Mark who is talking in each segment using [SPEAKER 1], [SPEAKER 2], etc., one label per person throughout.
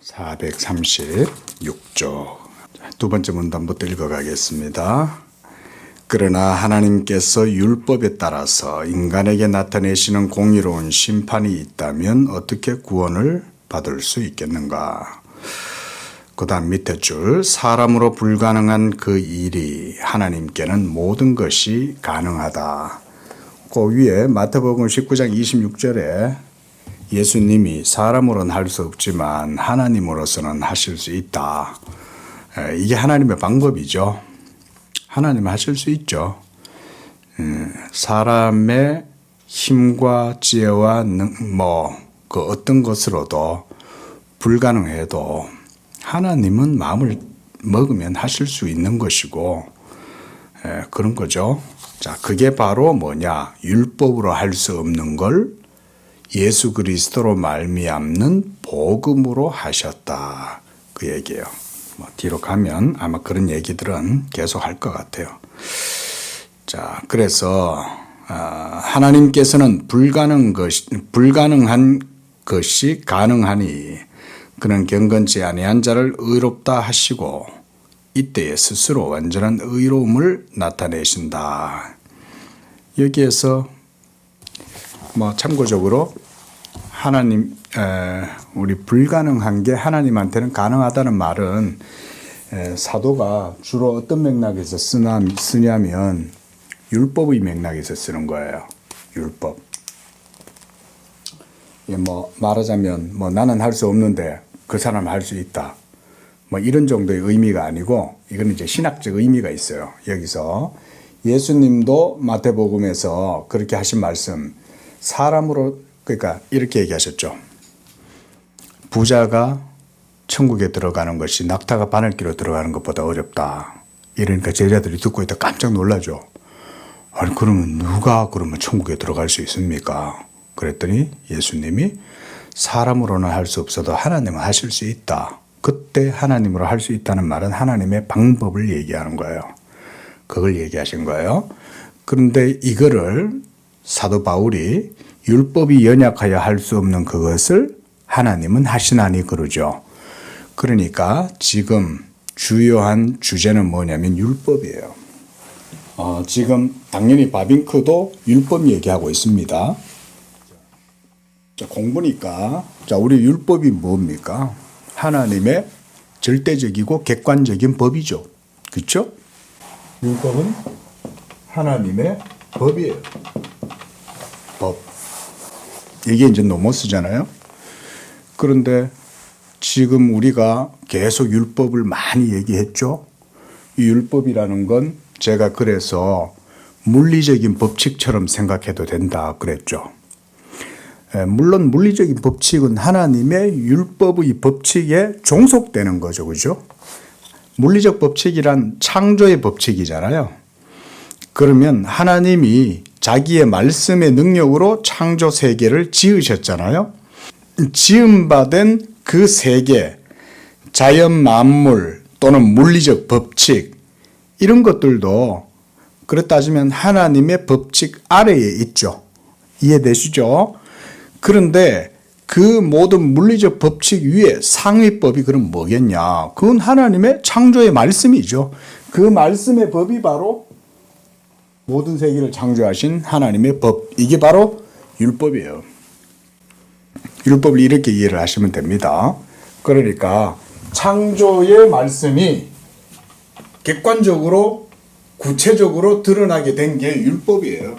[SPEAKER 1] 436조 두 번째 문단부터 읽어가겠습니다. 그러나 하나님께서 율법에 따라서 인간에게 나타내시는 공의로운 심판이 있다면 어떻게 구원을 받을 수 있겠는가? 그 다음 밑에 줄, 사람으로 불가능한 그 일이 하나님께는 모든 것이 가능하다. 그 위에 마태복음 19장 26절에 예수님이 사람으로는 할 수 없지만 하나님으로서는 하실 수 있다. 이게 하나님의 방법이죠. 하나님은 하실 수 있죠. 사람의 힘과 지혜와 그 어떤 것으로도 불가능해도 하나님은 마음을 먹으면 하실 수 있는 것이고 그런 거죠. 자, 그게 바로 뭐냐? 율법으로 할 수 없는 걸 예수 그리스도로 말미암는 복음으로 하셨다. 그 얘기예요. 뒤로 가면 아마 그런 얘기들은 계속 할 것 같아요. 자, 그래서 하나님께서는 불가능한 것이 가능하니 그는 경건치 아니한 자를 의롭다 하시고 이때에 스스로 완전한 의로움을 나타내신다. 여기에서 참고적으로 하나님 우리 불가능한 게 하나님한테는 가능하다는 말은 사도가 주로 어떤 맥락에서 쓰냐면 율법의 맥락에서 쓰는 거예요. 율법. 말하자면 나는 할 수 없는데 그 사람은 할 수 있다. 이런 정도의 의미가 아니고 이건 이제 신학적 의미가 있어요. 여기서 예수님도 마태복음에서 그렇게 하신 말씀, 사람으로 그러니까 이렇게 얘기하셨죠. 부자가 천국에 들어가는 것이 낙타가 바늘기로 들어가는 것보다 어렵다. 이러니까 제자들이 듣고 있다 깜짝 놀라죠. 아니 그러면 누가 그러면 천국에 들어갈 수 있습니까? 그랬더니 예수님이 사람으로는 할 수 없어도 하나님은 하실 수 있다. 그때 하나님으로 할 수 있다는 말은 하나님의 방법을 얘기하는 거예요. 그걸 얘기하신 거예요. 그런데 이거를 사도 바울이 율법이 연약하여 할 수 없는 그것을 하나님은 하시나니 그러죠. 그러니까 지금 주요한 주제는 뭐냐면 율법이에요. 지금 당연히 바빙크도 율법 얘기하고 있습니다. 자, 공부니까 우리 율법이 뭡니까? 하나님의 절대적이고 객관적인 법이죠. 그렇죠? 율법은 하나님의 법이에요. 법. 이게 이제 노모스잖아요. 그런데 지금 우리가 계속 율법을 많이 얘기했죠. 이 율법이라는 건 제가 그래서 물리적인 법칙처럼 생각해도 된다 그랬죠. 물론 물리적인 법칙은 하나님의 율법의 법칙에 종속되는 거죠. 그죠? 물리적 법칙이란 창조의 법칙이잖아요. 그러면 하나님이 자기의 말씀의 능력으로 창조 세계를 지으셨잖아요. 지음받은 그 세계, 자연 만물 또는 물리적 법칙 이런 것들도 그렇다 따지면 하나님의 법칙 아래에 있죠. 이해되시죠? 그런데 그 모든 물리적 법칙 위에 상위법이 그럼 뭐겠냐? 그건 하나님의 창조의 말씀이죠. 그 말씀의 법이 바로 모든 세계를 창조하신 하나님의 법. 이게 바로 율법이에요. 율법을 이렇게 이해를 하시면 됩니다. 그러니까 창조의 말씀이 객관적으로 구체적으로 드러나게 된 게 율법이에요.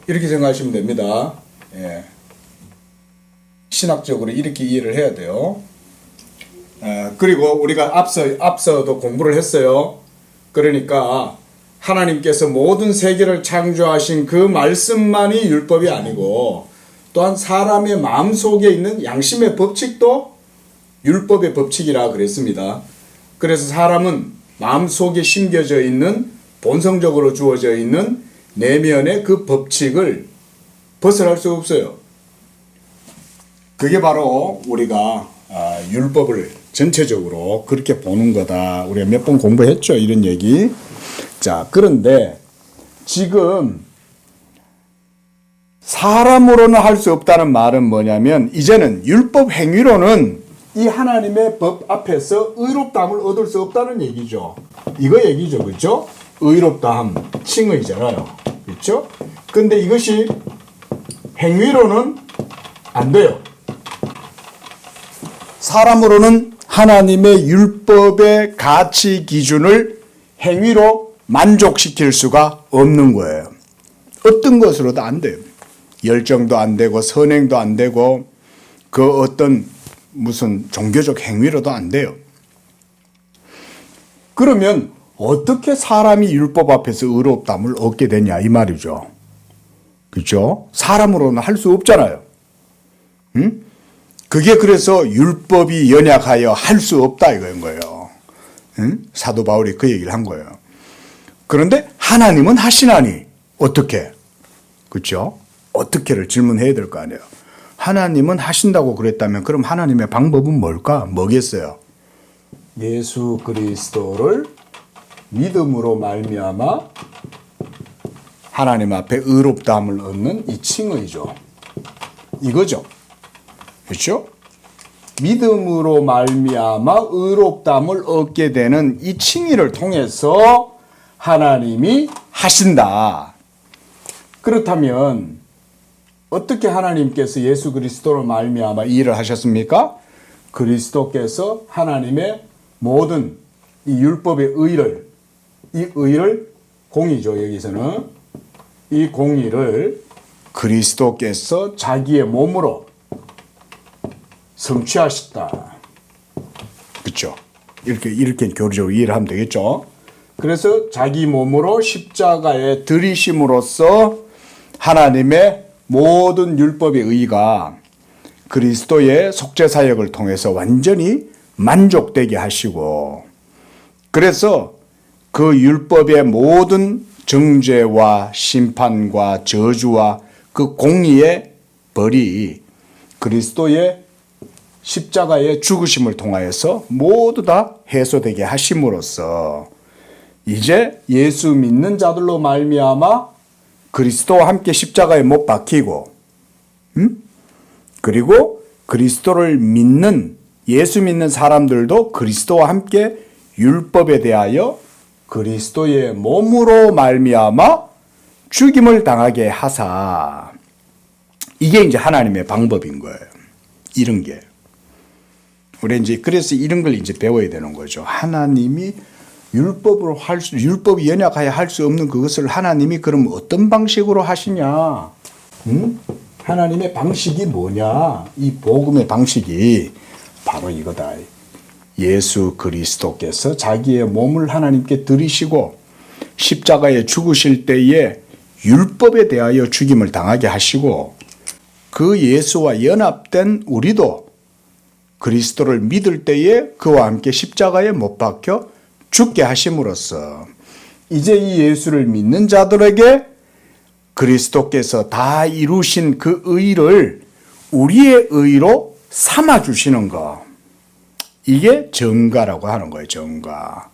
[SPEAKER 1] 이렇게 생각하시면 됩니다. 예. 신학적으로 이렇게 이해를 해야 돼요. 그리고 우리가 앞서도 공부를 했어요. 그러니까 하나님께서 모든 세계를 창조하신 그 말씀만이 율법이 아니고 또한 사람의 마음속에 있는 양심의 법칙도 율법의 법칙이라 그랬습니다. 그래서 사람은 마음속에 심겨져 있는 본성적으로 주어져 있는 내면의 그 법칙을 벗어날 수 없어요. 그게 바로 우리가 율법을 전체적으로 그렇게 보는 거다. 우리가 몇 번 공부했죠. 이런 얘기. 자, 그런데 지금 사람으로는 할 수 없다는 말은 뭐냐면 이제는 율법 행위로는 이 하나님의 법 앞에서 의롭다함을 얻을 수 없다는 얘기죠. 이거 얘기죠. 그렇죠? 의롭다함, 칭의잖아요. 그렇죠? 근데 이것이 행위로는 안 돼요. 사람으로는 하나님의 율법의 가치 기준을 행위로 만족시킬 수가 없는 거예요. 어떤 것으로도 안 돼요. 열정도 안 되고 선행도 안 되고 그 어떤 무슨 종교적 행위로도 안 돼요. 그러면 어떻게 사람이 율법 앞에서 의롭다함을 얻게 되냐 이 말이죠. 그렇죠? 사람으로는 할 수 없잖아요. 응? 그게 그래서 율법이 연약하여 할 수 없다 이거인 거예요. 응? 사도 바울이 그 얘기를 한 거예요. 그런데 하나님은 하시나니 어떻게? 그렇죠? 어떻게를 질문해야 될 거 아니에요. 하나님은 하신다고 그랬다면 그럼 하나님의 방법은 뭘까? 뭐겠어요? 예수 그리스도를 믿음으로 말미암아 하나님 앞에 의롭다함을 얻는 이 칭의죠. 이거죠. 그렇죠? 믿음으로 말미암아 의롭다함을 얻게 되는 이 칭의를 통해서 하나님이 하신다. 그렇다면 어떻게 하나님께서 예수 그리스도로 말미암아 이 일을 하셨습니까? 그리스도께서 하나님의 모든 이 율법의 의를, 이 의를 공의죠. 여기서는 이 공의를 그리스도께서 자기의 몸으로 성취하셨다. 그렇죠? 이렇게 교리적으로 이해를 하면 되겠죠? 그래서 자기 몸으로 십자가에 들이심으로써 하나님의 모든 율법의 의가 그리스도의 속죄 사역을 통해서 완전히 만족되게 하시고, 그래서 그 율법의 모든 정죄와 심판과 저주와 그 공의의 벌이 그리스도의 십자가의 죽으심을 통하여서 모두 다 해소되게 하심으로써 이제 예수 믿는 자들로 말미암아 그리스도와 함께 십자가에 못 박히고, 그리고 그리스도를 믿는 예수 믿는 사람들도 그리스도와 함께 율법에 대하여 그리스도의 몸으로 말미암아 죽임을 당하게 하사. 이게 이제 하나님의 방법인 거예요. 이런 게. 우리 이제 그래서 이런 걸 이제 배워야 되는 거죠. 하나님이 율법이 연약하여 할 수 없는 그것을 하나님이 그럼 어떤 방식으로 하시냐? 하나님의 방식이 뭐냐? 이 복음의 방식이 바로 이거다. 예수 그리스도께서 자기의 몸을 하나님께 드리시고 십자가에 죽으실 때에 율법에 대하여 죽임을 당하게 하시고, 그 예수와 연합된 우리도 그리스도를 믿을 때에 그와 함께 십자가에 못 박혀 죽게 하심으로써 이제 이 예수를 믿는 자들에게 그리스도께서 다 이루신 그 의를 우리의 의로 삼아주시는 것. 이게 정가라고 하는 거예요. 정가.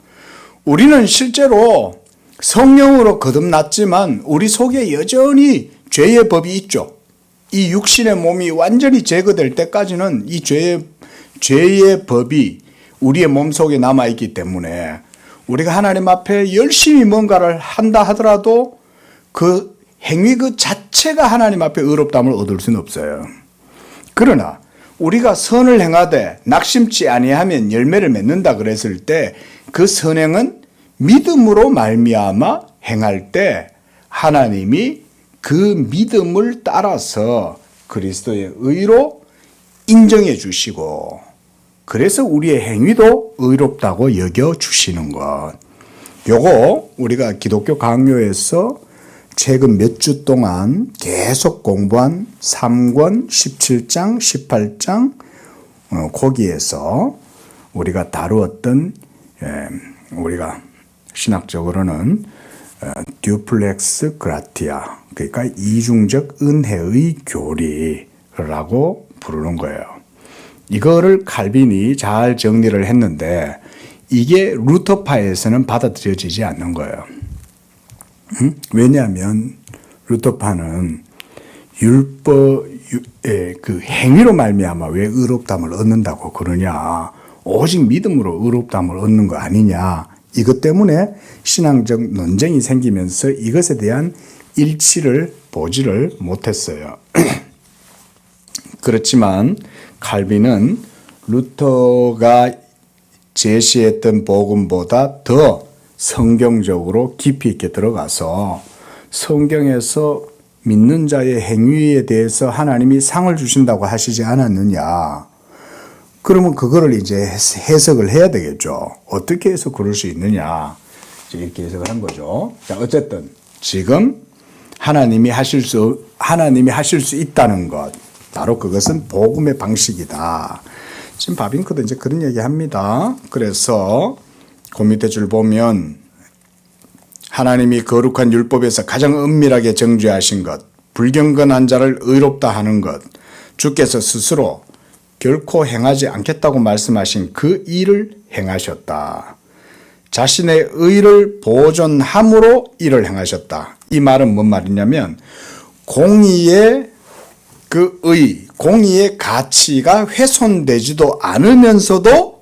[SPEAKER 1] 우리는 실제로 성령으로 거듭났지만 우리 속에 여전히 죄의 법이 있죠. 이 육신의 몸이 완전히 제거될 때까지는 이 죄의 법이 우리의 몸속에 남아있기 때문에 우리가 하나님 앞에 열심히 뭔가를 한다 하더라도 그 행위 그 자체가 하나님 앞에 의롭다함을 얻을 수는 없어요. 그러나 우리가 선을 행하되 낙심치 아니하면 열매를 맺는다 그랬을 때 그 선행은 믿음으로 말미암아 행할 때 하나님이 그 믿음을 따라서 그리스도의 의로 인정해 주시고, 그래서 우리의 행위도 의롭다고 여겨 주시는 것. 요거 우리가 기독교 강요에서 최근 몇 주 동안 계속 공부한 3권 17장 18장 거기에서 우리가 다루었던, 우리가 신학적으로는 듀플렉스 그라티아, 그러니까 이중적 은혜의 교리라고 부르는 거예요. 이거를 칼빈이 잘 정리를 했는데 이게 루터파에서는 받아들여지지 않는 거예요. 왜냐하면 루터파는 그 행위로 말미암아 왜 의롭다함을 얻는다고 그러냐? 오직 믿음으로 의롭다함을 얻는 거 아니냐? 이것 때문에 신앙적 논쟁이 생기면서 이것에 대한 일치를 보지를 못했어요. 그렇지만 칼빈은 루터가 제시했던 복음보다 더 성경적으로 깊이 있게 들어가서 성경에서 믿는 자의 행위에 대해서 하나님이 상을 주신다고 하시지 않았느냐. 그러면 그거를 이제 해석을 해야 되겠죠. 어떻게 해서 그럴 수 있느냐. 이렇게 해석을 한 거죠. 자, 어쨌든 지금 하나님이 하실 수 있다는 것. 바로 그것은 복음의 방식이다. 지금 바빙크도 이제 그런 얘기 합니다. 그래서 그 밑에 줄 보면 하나님이 거룩한 율법에서 가장 은밀하게 정죄하신 것, 불경건한 자를 의롭다 하는 것, 주께서 스스로 결코 행하지 않겠다고 말씀하신 그 일을 행하셨다. 자신의 의를 보존함으로 일을 행하셨다. 이 말은 뭔 말이냐면 공의의 공의의 가치가 훼손되지도 않으면서도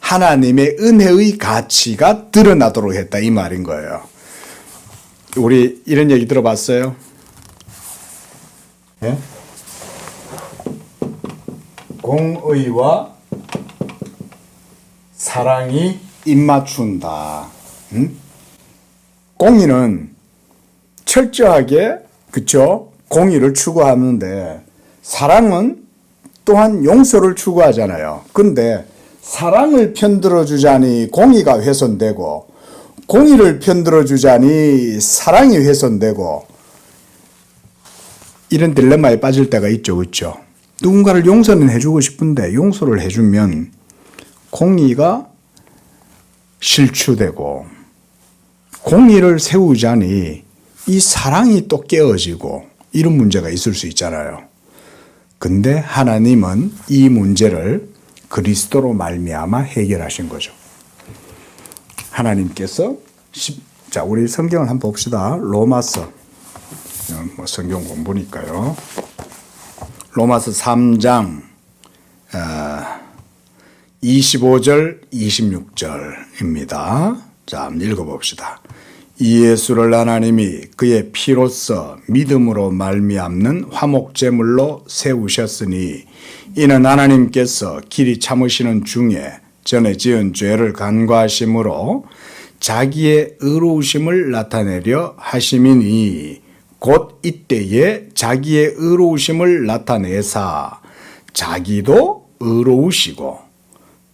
[SPEAKER 1] 하나님의 은혜의 가치가 드러나도록 했다. 이 말인 거예요. 우리 이런 얘기 들어봤어요? 예? 공의와 사랑이 입맞춘다. 공의는 철저하게 그쵸? 공의를 추구하는데 사랑은 또한 용서를 추구하잖아요. 근데 사랑을 편들어 주자니 공의가 훼손되고 공의를 편들어 주자니 사랑이 훼손되고 이런 딜레마에 빠질 때가 있죠. 그렇죠? 누군가를 용서는 해주고 싶은데 용서를 해주면 공의가 실추되고 공의를 세우자니 이 사랑이 또 깨어지고 이런 문제가 있을 수 있잖아요. 근데 하나님은 이 문제를 그리스도로 말미암아 해결하신 거죠. 하나님께서 자, 우리 성경을 한번 봅시다. 로마서 성경 공부니까요. 로마서 3장 25절 26절입니다. 자, 한번 읽어봅시다. 이 예수를 하나님이 그의 피로써 믿음으로 말미암는 화목제물로 세우셨으니 이는 하나님께서 길이 참으시는 중에 전에 지은 죄를 간과하심으로 자기의 의로우심을 나타내려 하심이니 곧 이때에 자기의 의로우심을 나타내사 자기도 의로우시고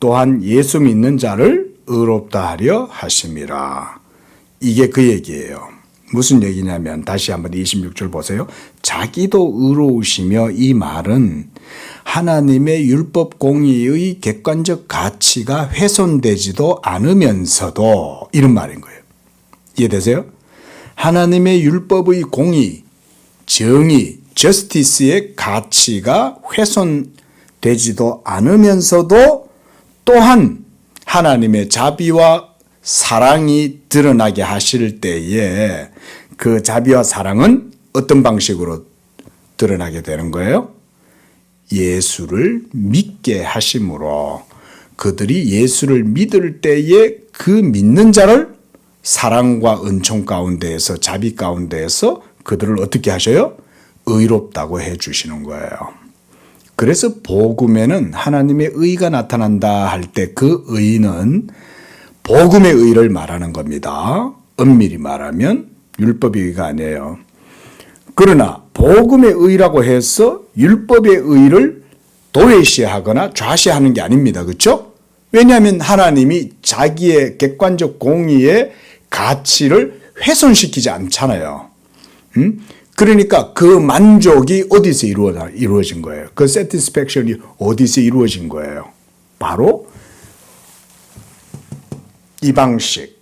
[SPEAKER 1] 또한 예수 믿는 자를 의롭다 하려 하심이라. 이게 그 얘기예요. 무슨 얘기냐면 다시 한번 26절 보세요. 자기도 의로우시며 이 말은 하나님의 율법 공의의 객관적 가치가 훼손되지도 않으면서도 이런 말인 거예요. 이해되세요? 하나님의 율법의 공의, 정의, 저스티스의 가치가 훼손되지도 않으면서도 또한 하나님의 자비와 사랑이 드러나게 하실 때에 그 자비와 사랑은 어떤 방식으로 드러나게 되는 거예요? 예수를 믿게 하심으로 그들이 예수를 믿을 때에 그 믿는 자를 사랑과 은총 가운데에서 자비 가운데에서 그들을 어떻게 하셔요? 의롭다고 해 주시는 거예요. 그래서 복음에는 하나님의 의가 나타난다 할 때 그 의는 복음의 의를 말하는 겁니다. 엄밀히 말하면 율법의 의가 아니에요. 그러나 복음의 의라고 해서 율법의 의를 도외시하거나 좌시하는 게 아닙니다. 그렇죠? 왜냐하면 하나님이 자기의 객관적 공의의 가치를 훼손시키지 않잖아요. 그러니까 그 만족이 어디서 이루어진 거예요? 그 satisfaction이 어디서 이루어진 거예요? 바로 이 방식,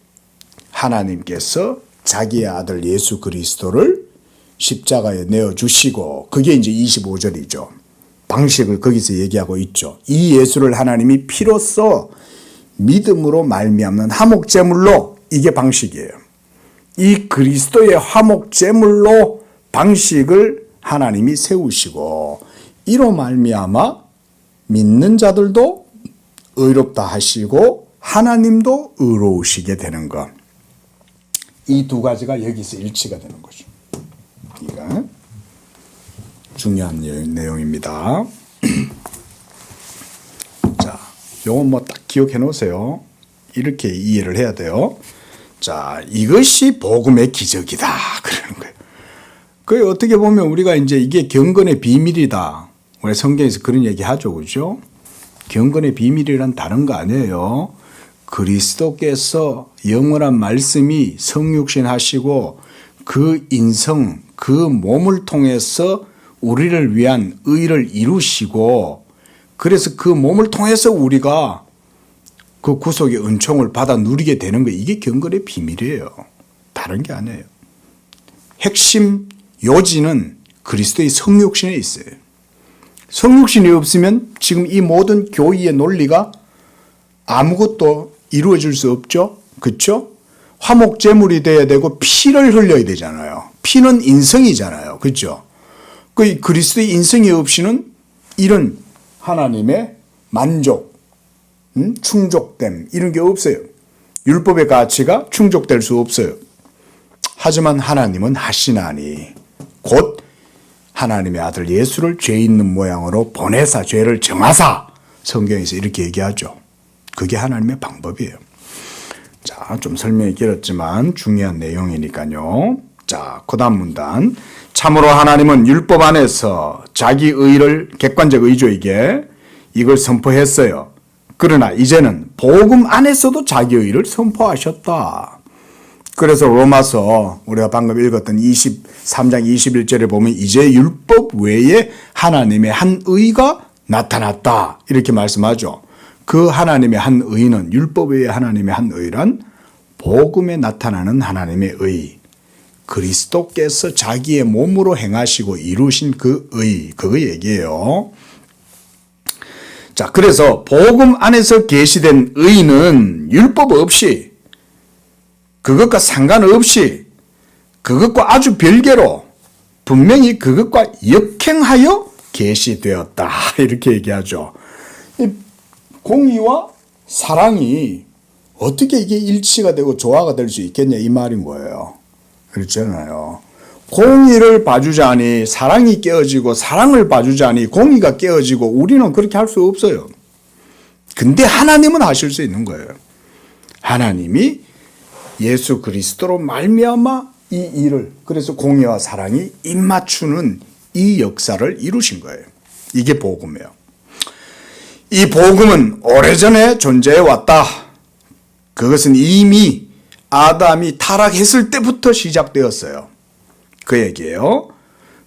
[SPEAKER 1] 하나님께서 자기의 아들 예수 그리스도를 십자가에 내어주시고 그게 이제 25절이죠. 방식을 거기서 얘기하고 있죠. 이 예수를 하나님이 피로써 믿음으로 말미암는 화목제물로 이게 방식이에요. 이 그리스도의 화목제물로 방식을 하나님이 세우시고 이로 말미암아 믿는 자들도 의롭다 하시고 하나님도 의로우시게 되는 것. 이 두 가지가 여기서 일치가 되는 거죠. 이거 중요한 내용입니다. 자, 요건 뭐 딱 기억해 놓으세요. 이렇게 이해를 해야 돼요. 자, 이것이 복음의 기적이다. 그러는 거예요. 그 어떻게 보면 우리가 이제 이게 경건의 비밀이다. 우리 성경에서 그런 얘기 하죠. 그죠? 경건의 비밀이란 다른 거 아니에요. 그리스도께서 영원한 말씀이 성육신 하시고 그 인성, 그 몸을 통해서 우리를 위한 의를 이루시고 그래서 그 몸을 통해서 우리가 그 구속의 은총을 받아 누리게 되는 거 이게 경건의 비밀이에요. 다른 게 아니에요. 핵심 요지는 그리스도의 성육신에 있어요. 성육신이 없으면 지금 이 모든 교의의 논리가 아무것도 이루어질 수 없죠. 그렇죠? 화목제물이 돼야 되고 피를 흘려야 되잖아요. 피는 인성이잖아요. 그렇죠? 그 그리스도의 인성이 없이는 이런 하나님의 만족, 충족됨 이런 게 없어요. 율법의 가치가 충족될 수 없어요. 하지만 하나님은 하시나니 곧 하나님의 아들 예수를 죄 있는 모양으로 보내사 죄를 정하사 성경에서 이렇게 얘기하죠. 그게 하나님의 방법이에요. 자, 좀 설명이 길었지만 중요한 내용이니까요. 자, 그 다음 문단. 참으로 하나님은 율법 안에서 자기 의를 객관적 의죠 이게 이걸 선포했어요. 그러나 이제는 복음 안에서도 자기 의를 선포하셨다. 그래서 로마서 우리가 방금 읽었던 23장 21절에 보면 이제 율법 외에 하나님의 한 의가 나타났다. 이렇게 말씀하죠. 그 하나님의 한 의는 율법 외에 하나님의 한 의란 복음에 나타나는 하나님의 의. 그리스도께서 자기의 몸으로 행하시고 이루신 그 의. 그거 얘기예요. 자, 그래서 복음 안에서 계시된 의는 율법 없이 그것과 상관없이 그것과 아주 별개로 분명히 그것과 역행하여 계시되었다. 이렇게 얘기하죠. 이 공의와 사랑이 어떻게 이게 일치가 되고 조화가 될 수 있겠냐 이 말인 거예요. 그렇잖아요. 공의를 봐주자니 사랑이 깨어지고 사랑을 봐주자니 공의가 깨어지고 우리는 그렇게 할 수 없어요. 근데 하나님은 하실 수 있는 거예요. 하나님이 예수 그리스도로 말미암아 이 일을 그래서 공의와 사랑이 입맞추는 이 역사를 이루신 거예요. 이게 복음이에요. 이 복음은 오래전에 존재해 왔다. 그것은 이미 아담이 타락했을 때부터 시작되었어요. 그 얘기예요.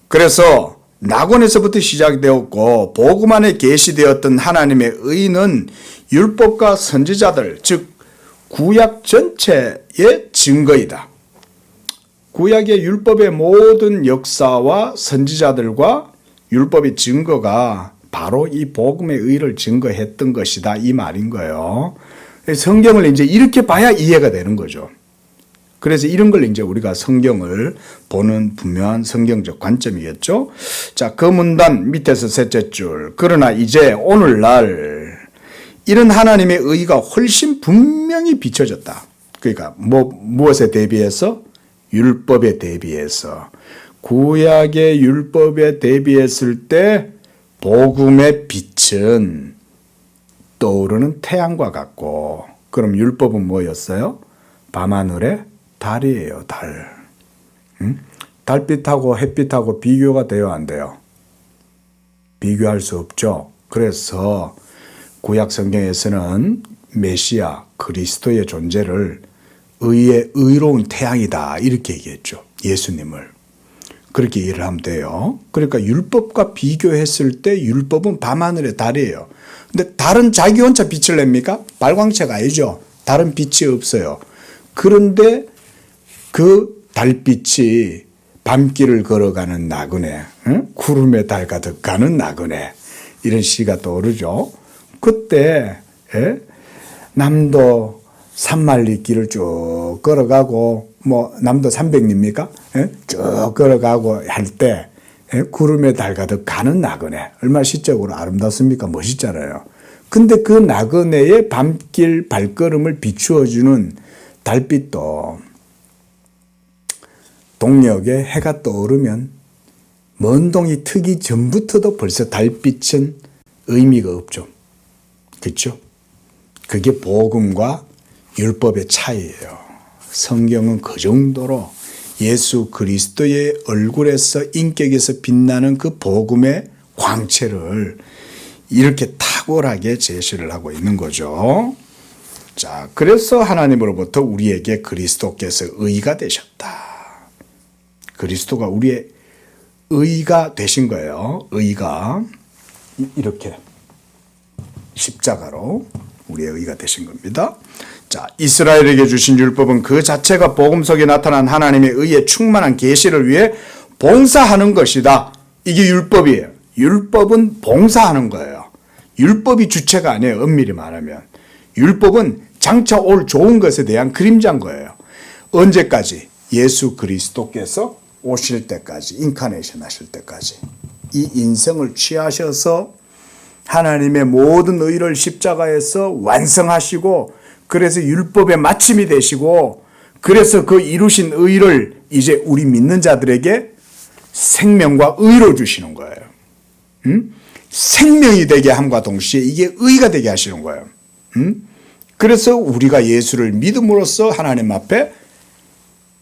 [SPEAKER 1] 그래서 낙원에서부터 시작되었고 복음 안에 계시되었던 하나님의 의는 율법과 선지자들 즉 구약 전체의 증거이다. 구약의 율법의 모든 역사와 선지자들과 율법의 증거가 바로 이 복음의 의를 증거했던 것이다 이 말인 거예요. 성경을 이제 이렇게 봐야 이해가 되는 거죠. 그래서 이런 걸 이제 우리가 성경을 보는 분명한 성경적 관점이겠죠. 자, 그 문단 밑에서 셋째 줄. 그러나 이제 오늘날 이런 하나님의 의가 훨씬 분명히 비춰졌다. 그러니까 무엇에 대비해서? 율법에 대비해서. 구약의 율법에 대비했을 때 복음의 빛은 떠오르는 태양과 같고 그럼 율법은 뭐였어요? 밤하늘의 달이에요. 달. 달빛하고 햇빛하고 비교가 돼요? 안 돼요? 비교할 수 없죠. 그래서 구약 성경에서는 메시아 그리스도의 존재를 의의 의로운 태양이다 이렇게 얘기했죠. 예수님을. 그렇게 이해를 하면 돼요. 그러니까 율법과 비교했을 때 율법은 밤하늘의 달이에요. 근데 달은 자기 혼자 빛을 냅니까? 발광체가 아니죠. 달은 빛이 없어요. 그런데 그 달빛이 밤길을 걸어가는 나그네, 구름에 달 가득 가는 나그네 이런 시가 떠오르죠. 그때 남도 산만리 길을 쭉 걸어가고 남도 300리입니까? 쭉 걸어가고 할 때 구름에 달 가득 가는 나그네. 얼마나 시적으로 아름답습니까? 멋있잖아요. 근데 그 나그네의 밤길 발걸음을 비추어주는 달빛도 동력에 해가 떠오르면 먼 동이 트기 전부터도 벌써 달빛은 의미가 없죠. 그렇죠? 그게 복음과 율법의 차이예요. 성경은 그 정도로 예수 그리스도의 얼굴에서 인격에서 빛나는 그 복음의 광채를 이렇게 탁월하게 제시를 하고 있는 거죠. 자, 그래서 하나님으로부터 우리에게 그리스도께서 의가 되셨다. 그리스도가 우리의 의가 되신 거예요. 의가 이렇게 십자가로 우리의 의가 되신 겁니다. 자, 이스라엘에게 주신 율법은 그 자체가 복음 속에 나타난 하나님의 의의 충만한 계시를 위해 봉사하는 것이다. 이게 율법이에요. 율법은 봉사하는 거예요. 율법이 주체가 아니에요. 엄밀히 말하면. 율법은 장차 올 좋은 것에 대한 그림자인 거예요. 언제까지? 예수 그리스도께서 오실 때까지, 인카네이션 하실 때까지 이 인성을 취하셔서 하나님의 모든 의를 십자가에서 완성하시고, 그래서 율법의 마침이 되시고, 그래서 그 이루신 의를 이제 우리 믿는 자들에게 생명과 의로 주시는 거예요. 생명이 되게 함과 동시에 이게 의가 되게 하시는 거예요. 그래서 우리가 예수를 믿음으로써 하나님 앞에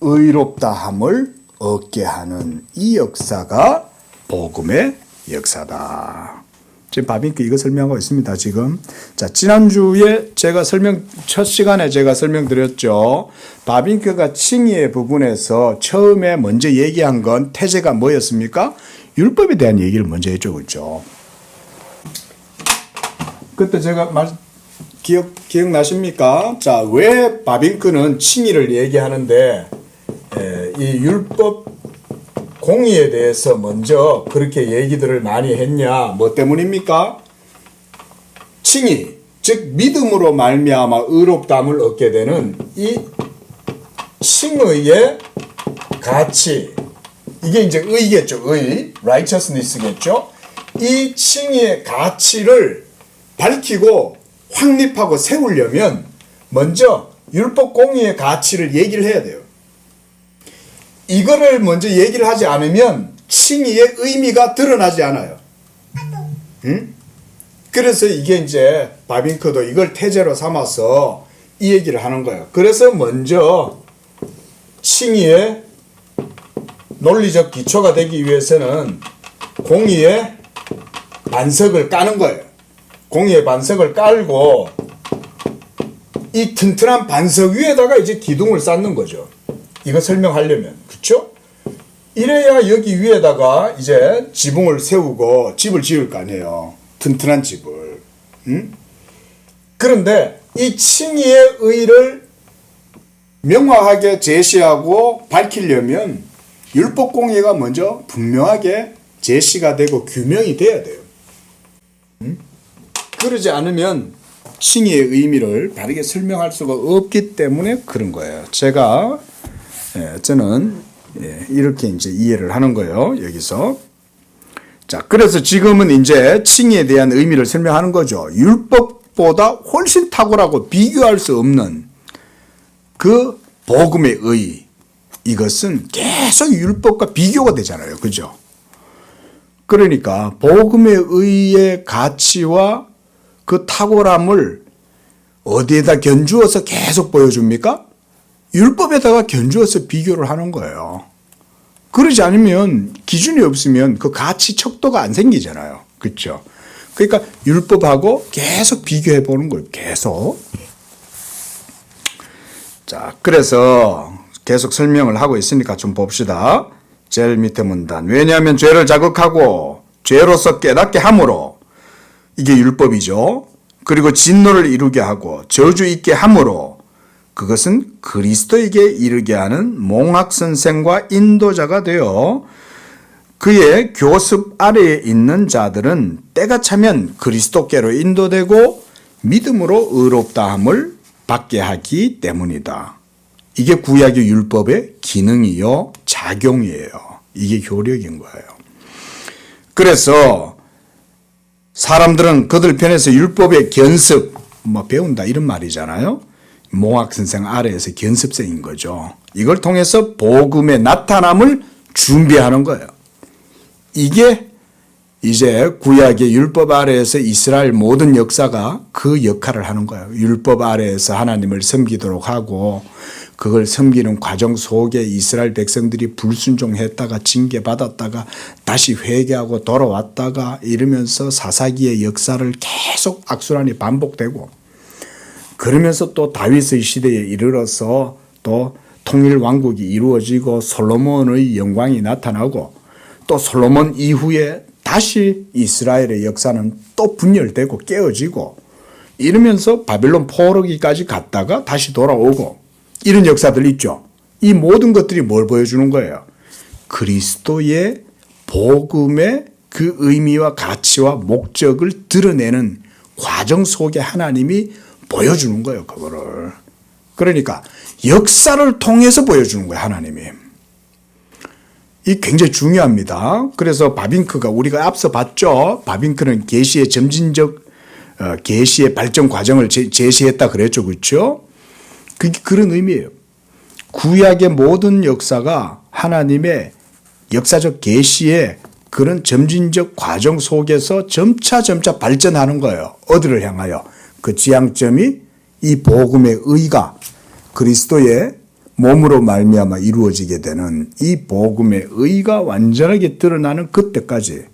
[SPEAKER 1] 의롭다함을 얻게 하는 이 역사가 복음의 역사다. 지금 바빙크 이거 설명하고 있습니다. 지금. 자, 지난주에 첫 시간에 제가 설명드렸죠. 바빙크가 칭의의 부분에서 처음에 먼저 얘기한 건 태제가 뭐였습니까? 율법에 대한 얘기를 먼저 했죠. 그렇죠? 그때 제가 기억나십니까? 자, 왜 바빙크는 칭의를 얘기하는데 이 율법 공의에 대해서 먼저 그렇게 얘기들을 많이 했냐? 뭐 때문입니까? 칭의, 즉 믿음으로 말미암아 의롭다함을 얻게 되는 이 칭의의 가치, 이게 이제 의겠죠. 의, righteousness겠죠. 이 칭의의 가치를 밝히고 확립하고 세우려면 먼저 율법 공의의 가치를 얘기를 해야 돼요. 이거를 먼저 얘기를 하지 않으면 칭의의 의미가 드러나지 않아요. 그래서 이게 이제 바빙크도 이걸 태제로 삼아서 이 얘기를 하는 거예요. 그래서 먼저 칭의의 논리적 기초가 되기 위해서는 공의의 반석을 까는 거예요. 공의의 반석을 깔고 이 튼튼한 반석 위에다가 이제 기둥을 쌓는 거죠. 이거 설명하려면. 그렇죠? 이래야 여기 위에다가 이제 지붕을 세우고 집을 지을 거 아니에요. 튼튼한 집을. 그런데 이 칭의의 의를 명확하게 제시하고 밝히려면 율법 공의가 먼저 분명하게 제시가 되고 규명이 돼야 돼요. 그러지 않으면 칭의의 의미를 바르게 설명할 수가 없기 때문에 그런 거예요. 저는 이렇게 이제 이해를 하는 거예요. 여기서. 자, 그래서 지금은 이제 칭의에 대한 의미를 설명하는 거죠. 율법보다 훨씬 탁월하고 비교할 수 없는 그 복음의 의. 이것은 계속 율법과 비교가 되잖아요. 그죠? 그러니까 복음의 의의 가치와 그 탁월함을 어디에다 견주어서 계속 보여줍니까? 율법에다가 견주어서 비교를 하는 거예요. 그러지 않으면 기준이 없으면 그 가치 척도가 안 생기잖아요. 그렇죠? 그러니까 율법하고 계속 비교해 보는 거예요. 계속. 자, 그래서 계속 설명을 하고 있으니까 좀 봅시다. 제일 밑에 문단. 왜냐하면 죄를 자극하고 죄로서 깨닫게 함으로, 이게 율법이죠. 그리고 진노를 이루게 하고 저주 있게 함으로, 그것은 그리스도에게 이르게 하는 몽학선생과 인도자가 되어 그의 교습 아래에 있는 자들은 때가 차면 그리스도께로 인도되고 믿음으로 의롭다함을 받게 하기 때문이다. 이게 구약의 율법의 기능이요, 작용이에요. 이게 효력인 거예요. 그래서 사람들은 그들 편에서 율법의 견습, 배운다 이런 말이잖아요. 몽학 선생 아래에서 견습생인 거죠. 이걸 통해서 복음의 나타남을 준비하는 거예요. 이게 이제 구약의 율법 아래에서 이스라엘 모든 역사가 그 역할을 하는 거예요. 율법 아래에서 하나님을 섬기도록 하고 그걸 섬기는 과정 속에 이스라엘 백성들이 불순종했다가 징계받았다가 다시 회개하고 돌아왔다가 이러면서 사사기의 역사를 계속 악순환이 반복되고 그러면서 또 다윗의 시대에 이르러서 또 통일 왕국이 이루어지고 솔로몬의 영광이 나타나고 또 솔로몬 이후에 다시 이스라엘의 역사는 또 분열되고 깨어지고 이러면서 바빌론 포로기까지 갔다가 다시 돌아오고 이런 역사들 있죠. 이 모든 것들이 뭘 보여주는 거예요? 그리스도의 복음의 그 의미와 가치와 목적을 드러내는 과정 속에 하나님이 보여주는 거예요. 그거를. 그러니까 역사를 통해서 보여주는 거예요. 하나님이. 이 굉장히 중요합니다. 그래서 바빙크가 우리가 앞서 봤죠. 바빙크는 계시의 점진적 계시의 발전 과정을 제시했다 그랬죠. 그렇죠? 그게 그런 의미예요. 구약의 모든 역사가 하나님의 역사적 계시의 그런 점진적 과정 속에서 점차 발전하는 거예요. 어디를 향하여? 그 지향점이 이 복음의 의가 그리스도의 몸으로 말미암아 이루어지게 되는 이 복음의 의가 완전하게 드러나는 그때까지.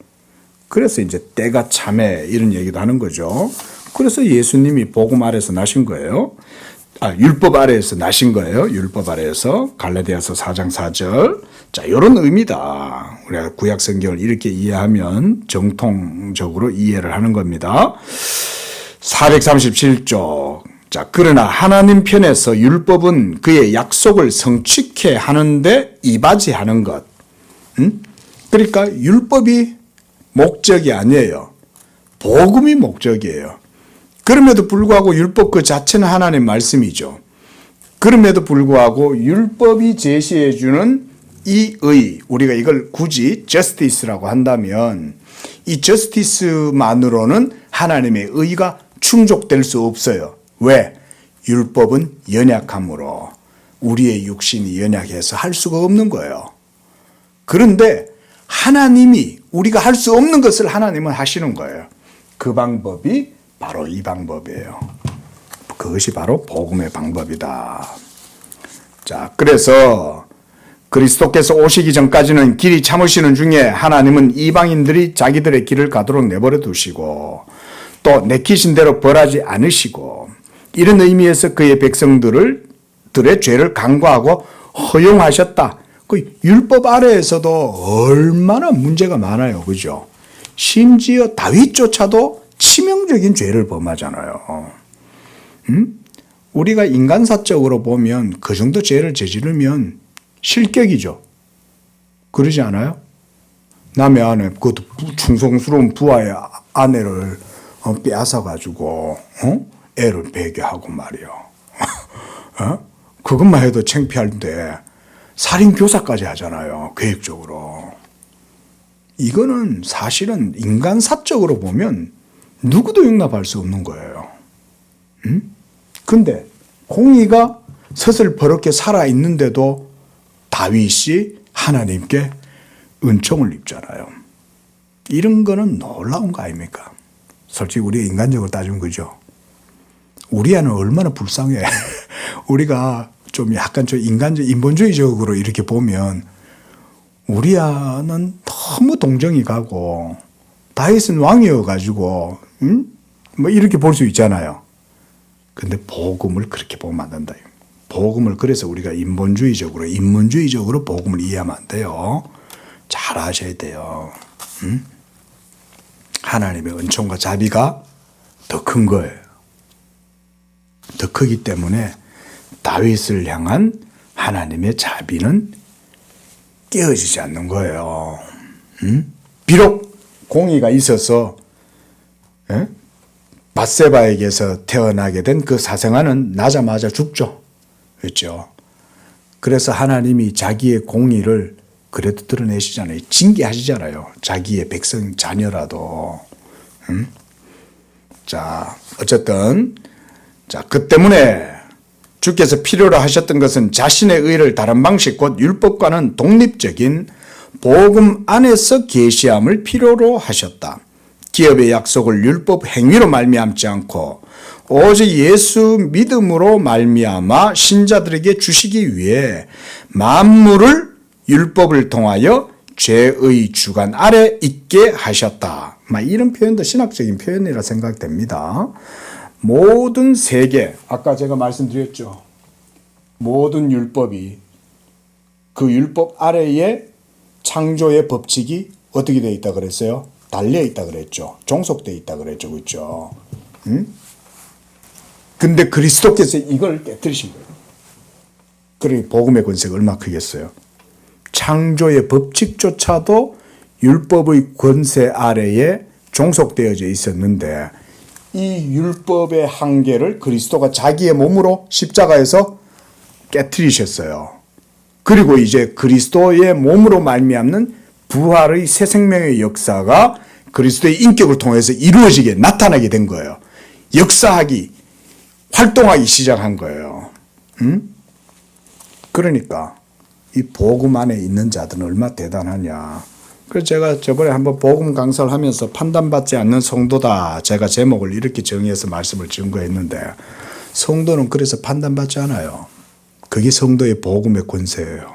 [SPEAKER 1] 그래서 이제 때가 참해 이런 얘기도 하는 거죠. 그래서 예수님이 복음 아래에서 나신 거예요. 율법 아래에서 나신 거예요. 율법 아래에서. 갈라디아서 4장 4절. 자, 이런 의미다. 우리가 구약 성경을 이렇게 이해하면 정통적으로 이해를 하는 겁니다. 437쪽. 자, 그러나 하나님 편에서 율법은 그의 약속을 성취케 하는데 이바지하는 것. 그러니까 율법이 목적이 아니에요. 복음이 목적이에요. 그럼에도 불구하고 율법 그 자체는 하나님의 말씀이죠. 그럼에도 불구하고 율법이 제시해 주는 이 의, 우리가 이걸 굳이 justice라고 한다면 이 justice만으로는 하나님의 의가 충족될 수 없어요. 왜? 율법은 연약함으로 우리의 육신이 연약해서 할 수가 없는 거예요. 그런데 하나님이 우리가 할 수 없는 것을 하나님은 하시는 거예요. 그 방법이 바로 이 방법이에요. 그것이 바로 복음의 방법이다. 자, 그래서 그리스도께서 오시기 전까지는 길이 참으시는 중에 하나님은 이방인들이 자기들의 길을 가도록 내버려 두시고 또 내키신 대로 벌하지 않으시고 이런 의미에서 그의 백성들의 죄를 간과하고 허용하셨다. 그 율법 아래에서도 얼마나 문제가 많아요. 그죠? 심지어 다윗조차도 치명적인 죄를 범하잖아요. 우리가 인간사적으로 보면 그 정도 죄를 저지르면 실격이죠. 그러지 않아요? 남의 아내, 그것도 충성스러운 부하의 아내를 빼앗아가지고 애를 배교하고 말이요. 그것만 해도 창피한데 살인교사까지 하잖아요. 계획적으로. 이거는 사실은 인간사적으로 보면 누구도 용납할 수 없는 거예요. 근데 공의가 서슬퍼렇게 살아있는데도 다윗이 하나님께 은총을 입잖아요. 이런 거는 놀라운 거 아닙니까? 솔직히 우리가 인간적으로 따지면 그죠? 우리 아는 얼마나 불쌍해. 우리가 좀 약간 좀 인본주의적으로 이렇게 보면 우리 아는 너무 동정이 가고 다윗은 왕이어가지고 뭐 이렇게 볼 수 있잖아요. 근데 복음을 그렇게 보면 안 된다. 복음을 그래서 우리가 인문주의적으로 복음을 이해하면 안 돼요. 잘 아셔야 돼요. 하나님의 은총과 자비가 더 큰 거예요. 더 크기 때문에 다윗을 향한 하나님의 자비는 깨어지지 않는 거예요. 비록 공의가 있어서 밧세바에게서 태어나게 된 그 사생아는 나자마자 죽죠. 그렇죠. 그래서 하나님이 자기의 공의를 그래도 드러내시잖아요. 징계하시잖아요. 자기의 백성 자녀라도. 자, 어쨌든 그 때문에 주께서 필요로 하셨던 것은 자신의 의를 다른 방식 곧 율법과는 독립적인 복음 안에서 계시함을 필요로 하셨다. 기업의 약속을 율법 행위로 말미암지 않고 오직 예수 믿음으로 말미암아 신자들에게 주시기 위해 만물을 율법을 통하여 죄의 주관 아래 있게 하셨다. 이런 표현도 신학적인 표현이라 생각됩니다. 모든 세계, 아까 제가 말씀드렸죠. 모든 율법이 그 율법 아래에 창조의 법칙이 어떻게 되어 있다 그랬어요? 달려 있다 그랬죠. 종속되어 있다 그랬죠. 그렇죠? 근데 그리스도께서 이걸 깨뜨리신 거예요. 그러니 복음의 권세가 얼마나 크겠어요. 창조의 법칙조차도 율법의 권세 아래에 종속되어져 있었는데 이 율법의 한계를 그리스도가 자기의 몸으로 십자가에서 깨뜨리셨어요. 그리고 이제 그리스도의 몸으로 말미암는 부활의 새 생명의 역사가 그리스도의 인격을 통해서 이루어지게 나타나게 된 거예요. 역사하기, 활동하기 시작한 거예요. 그러니까 이 복음 안에 있는 자들은 얼마나 대단하냐. 그래서 제가 저번에 한번 복음 강사를 하면서 판단받지 않는 성도다. 제가 제목을 이렇게 정의해서 말씀을 증거했는데 성도는 그래서 판단받지 않아요. 그게 성도의 복음의 권세예요.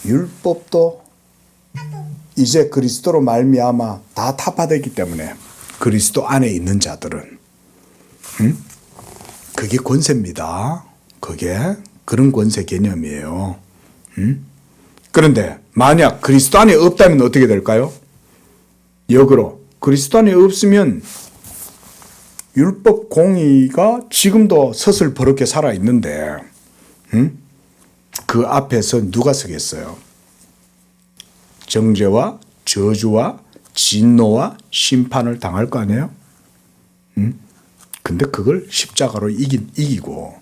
[SPEAKER 1] 율법도 이제 그리스도로 말미암아 다 타파되기 때문에 그리스도 안에 있는 자들은 그게 권세입니다. 그게 그런 권세 개념이에요. 그런데 만약 그리스도 안에 없다면 어떻게 될까요? 역으로 그리스도 안에 없으면 율법 공의가 지금도 서슬버렇게 살아있는데 그 앞에서 누가 서겠어요? 정죄와 저주와 진노와 심판을 당할 거 아니에요? 근데 그걸 십자가로 이기고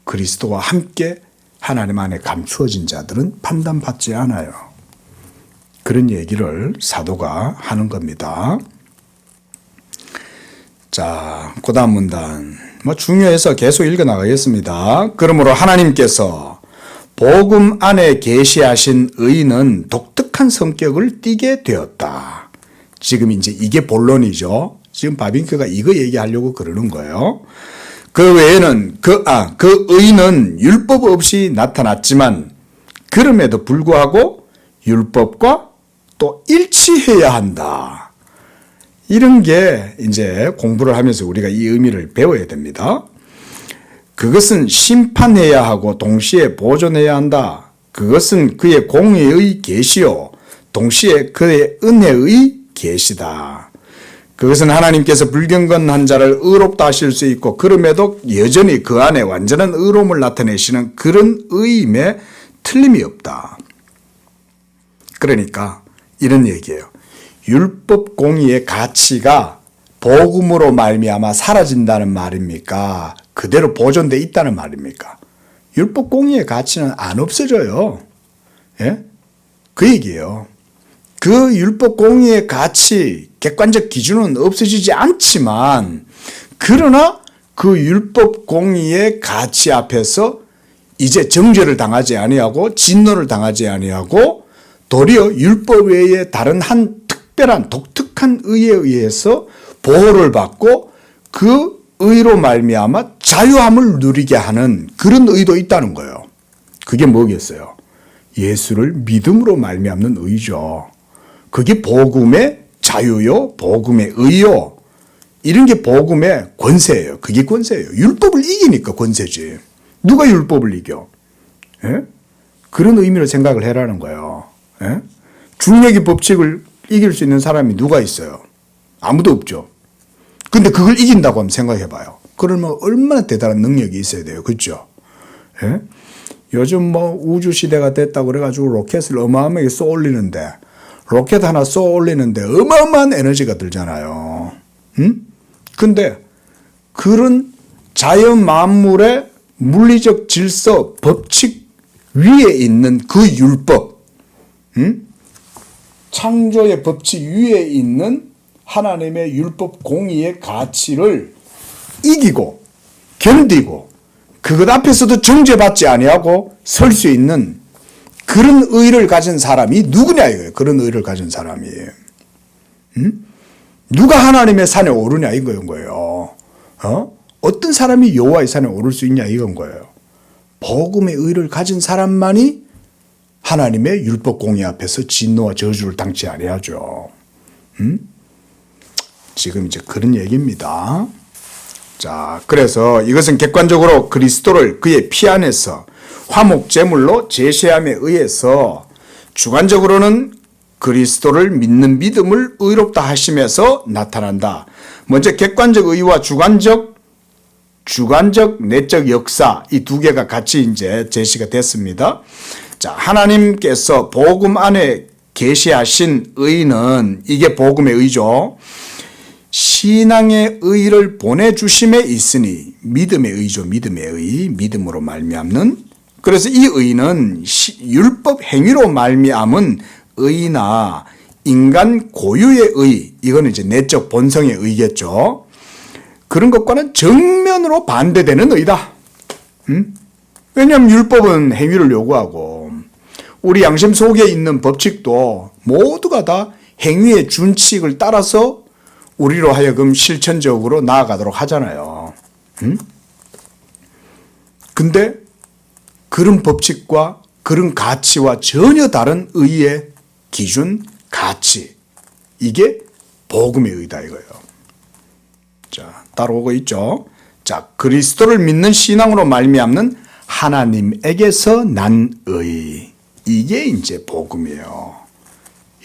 [SPEAKER 1] 그리스도와 함께 하나님 안에 감추어진 자들은 판단받지 않아요. 그런 얘기를 사도가 하는 겁니다. 자, 그 다음 문단. 중요해서 계속 읽어나가겠습니다. 그러므로 하나님께서 복음 안에 계시하신 의는 독특한 성격을 띠게 되었다. 지금 이제 이게 본론이죠. 지금 바빙크가 이거 얘기하려고 그러는 거예요. 그 외에는 그 의는 율법 없이 나타났지만 그럼에도 불구하고 율법과 또 일치해야 한다. 이런 게 이제 공부를 하면서 우리가 이 의미를 배워야 됩니다. 그것은 심판해야 하고 동시에 보존해야 한다. 그것은 그의 공의의 계시요 동시에 그의 은혜의 계시다. 그것은 하나님께서 불경건한 자를 의롭다 하실 수 있고 그럼에도 여전히 그 안에 완전한 의로움을 나타내시는 그런 의임에 틀림이 없다. 그러니까 이런 얘기예요. 율법 공의의 가치가 복음으로 말미암아 사라진다는 말입니까? 그대로 보존되어 있다는 말입니까? 율법 공의의 가치는 안 없어져요. 예? 그 얘기예요. 그 율법 공의의 가치, 객관적 기준은 없어지지 않지만 그러나 그 율법 공의의 가치 앞에서 이제 정죄를 당하지 아니하고 진노를 당하지 아니하고 도리어 율법 외에 다른 한 특별한 독특한 의에 의해서 보호를 받고 그 의로 말미암아 자유함을 누리게 하는 그런 의도 있다는 거예요. 그게 뭐겠어요? 예수를 믿음으로 말미암는 의죠. 그게 복음의 자유요, 복음의 의요. 이런 게 복음의 권세예요. 그게 권세예요. 율법을 이기니까 권세지. 누가 율법을 이겨? 예? 그런 의미로 생각을 해라는 거예요. 예? 중력의 법칙을 이길 수 있는 사람이 누가 있어요? 아무도 없죠. 근데 그걸 이긴다고 한번 생각해봐요. 그러면 얼마나 대단한 능력이 있어야 돼요. 그렇죠? 예? 요즘 우주 시대가 됐다고 그래가지고 로켓을 어마어마하게 쏘 올리는데 로켓 하나 쏘 올리는데 어마어마한 에너지가 들잖아요. 근데 그런 자연 만물의 물리적 질서, 법칙 위에 있는 그 율법, 창조의 법칙 위에 있는 하나님의 율법 공의의 가치를 이기고 견디고 그것 앞에서도 정죄받지 아니하고 설 수 있는 그런 의를 가진 사람이 누구냐 이거예요. 그런 의를 가진 사람이. 누가 하나님의 산에 오르냐 이건 거예요. 어떤 사람이 여호와의 산에 오를 수 있냐 이건 거예요. 복음의 의를 가진 사람만이 하나님의 율법 공의 앞에서 진노와 저주를 당치 아니하죠. 지금 이제 그런 얘기입니다. 자, 그래서 이것은 객관적으로 그리스도를 그의 피 안에서 화목제물로 제시함에 의해서 주관적으로는 그리스도를 믿는 믿음을 의롭다 하심에서 나타난다. 먼저 객관적 의와 주관적 내적 역사 이 두 개가 같이 이제 제시가 됐습니다. 자, 하나님께서 복음 안에 계시하신 의는 이게 복음의 의죠. 신앙의 의를 보내주심에 있으니 믿음의 의죠. 믿음의 의, 믿음으로 말미암는. 그래서 이 의는 율법 행위로 말미암은 의나 인간 고유의 의, 이거는 이제 내적 본성의 의겠죠. 그런 것과는 정면으로 반대되는 의다. 왜냐하면 율법은 행위를 요구하고 우리 양심 속에 있는 법칙도 모두가 다 행위의 준칙을 따라서 우리로 하여금 실천적으로 나아가도록 하잖아요. 근데 그런 법칙과 그런 가치와 전혀 다른 의의 기준, 가치, 이게 복음의 의다 이거예요. 자, 따라오고 있죠. 자, 그리스도를 믿는 신앙으로 말미암는 하나님에게서 난 의, 이게 이제 복음이에요.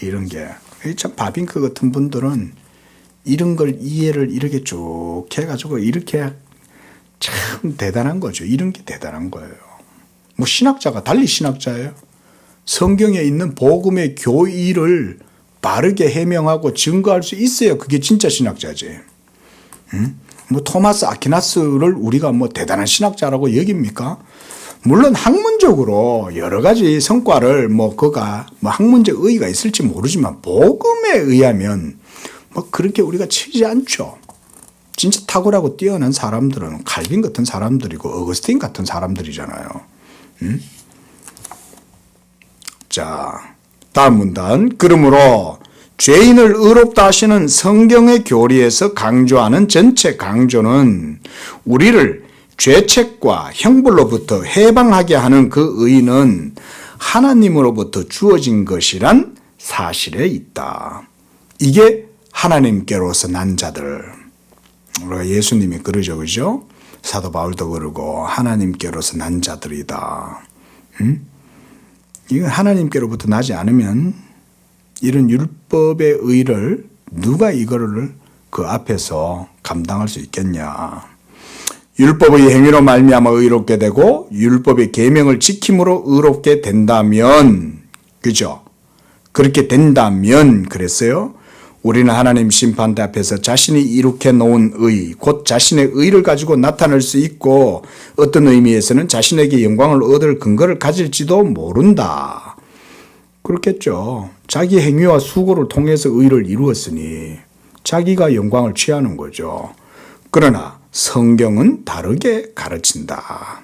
[SPEAKER 1] 이런 게 참 바빙크 같은 분들은 이런 걸 이해를 이렇게 쭉 해가지고 이렇게 참 대단한 거죠. 이런 게 대단한 거예요. 뭐 신학자가 달리 신학자예요. 성경에 있는 복음의 교의를 바르게 해명하고 증거할 수 있어야 그게 진짜 신학자지. 뭐 토마스 아퀴나스를 우리가 뭐 대단한 신학자라고 여깁니까? 물론 학문적으로 여러 가지 성과를 뭐 그가 뭐 학문적 의의가 있을지 모르지만 복음에 의하면 뭐 그렇게 우리가 치지 않죠. 진짜 탁월하고 뛰어난 사람들은 칼빈 같은 사람들이고 어거스틴 같은 사람들이잖아요. 자, 다음 문단. 그러므로 죄인을 의롭다 하시는 성경의 교리에서 강조하는 전체 강조는 우리를 죄책과 형벌로부터 해방하게 하는 그 의는 하나님으로부터 주어진 것이란 사실에 있다. 이게 하나님께로서 난 자들. 우리가 예수님이 그러죠, 그죠? 사도 바울도 그러고 하나님께로서 난 자들이다. 이건 하나님께로부터 나지 않으면 이런 율법의 의를 누가 이거를 그 앞에서 감당할 수 있겠냐. 율법의 행위로 말미암아 의롭게 되고 율법의 계명을 지킴으로 의롭게 된다면, 그죠? 그렇게 된다면 그랬어요. 우리는 하나님 심판대 앞에서 자신이 이룩해 놓은 의, 곧 자신의 의를 가지고 나타날 수 있고 어떤 의미에서는 자신에게 영광을 얻을 근거를 가질지도 모른다. 그렇겠죠. 자기 행위와 수고를 통해서 의를 이루었으니 자기가 영광을 취하는 거죠. 그러나 성경은 다르게 가르친다.